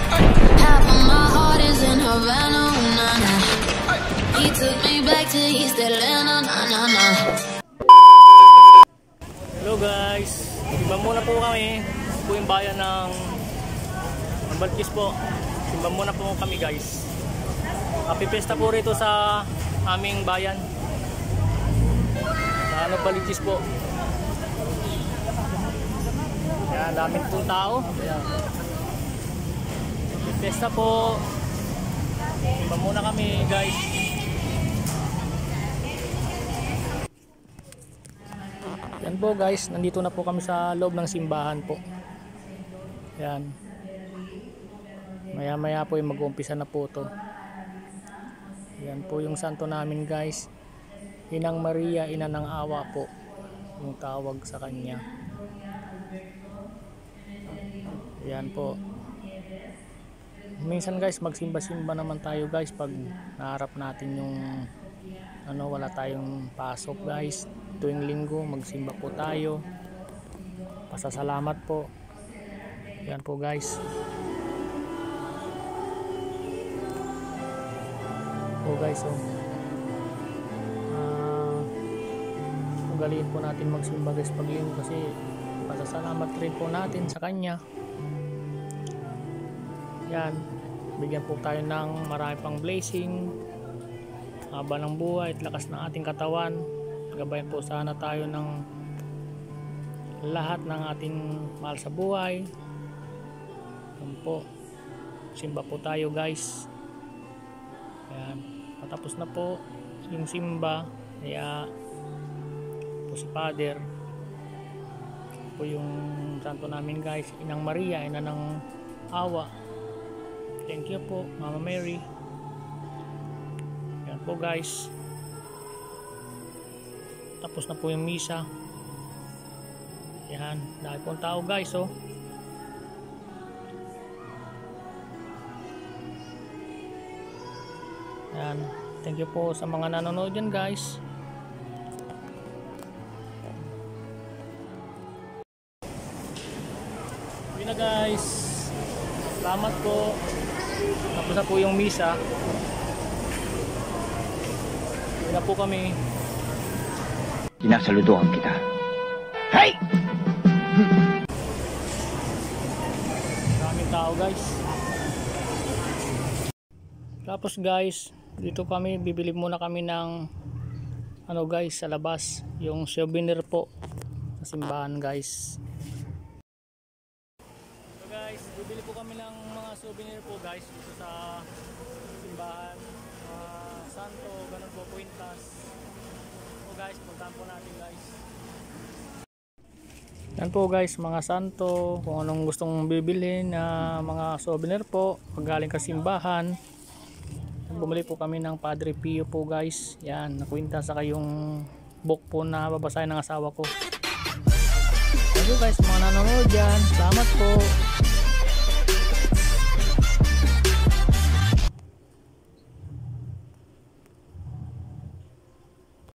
Half of my heart is in Havana, nah, nah. He took me back to East Atlanta, nah, nah, nah. Hello guys, simba muna po kami. Ito po yung bayan ng Balkis po. Simba muna po kami guys. Happy Fiesta po rito sa aming bayan. Sa Balkis po. Yan, daming pong tao. Yan. Happy Fiesta po. Simba muna kami guys. Yan po guys, nandito na po kami sa loob ng simbahan po. Yan. Maya maya po yung mag-uumpisa na po to. Yan po yung santo namin guys. Inang Maria, ina ng awa po. Yung tawag sa kanya. Yan po. Minsan guys, magsimba-simba naman tayo guys pag naharap natin yung wala tayong pasok guys. Tuwing linggo magsimba po tayo. Pasasalamat po. Yan po guys. Po guys, ugaliin po natin magsimba guys pag linggo kasi pasasalamat rin po natin sa kanya. Yan, bigyan po tayo ng marami pang blessing, haba ng buhay at lakas ng ating katawan. Gabayan po sana tayo ng lahat ng ating mahal sa buhay. Yan po, simba po tayo guys. Yan, patapos na po yung simba. Kaya po si Father po yung santo namin guys, Inang Maria, ina ng awa. Thank you po Mama Mary. Yan po guys, tapos na po yung misa. Yan, dahil pong tao guys Yan, thank you po sa mga nanonood dyan guys. Uwi na guys, salamat po. Tapos na po yung misa. Uwi na po kami. Sinasaludohan kita. Hey! Maraming tao guys. Tapos guys, dito kami bibili muna kami ng guys sa labas, yung souvenir po sa simbahan guys. So guys, bibili po kami ng mga souvenir po guys dito sa simbahan. Santo, ganun po, Puintas. Guys, puntahan po natin guys. Yan po guys, mga santo, kung anong gustong bibilhin na mga souvenir po pag galing ka simbahan. Bumili po kami ng Padre Pio po guys. Yan, nakwinta sa kayong book po na babasahin ng asawa ko. Thank you guys mga nanonood dyan. Salamat po.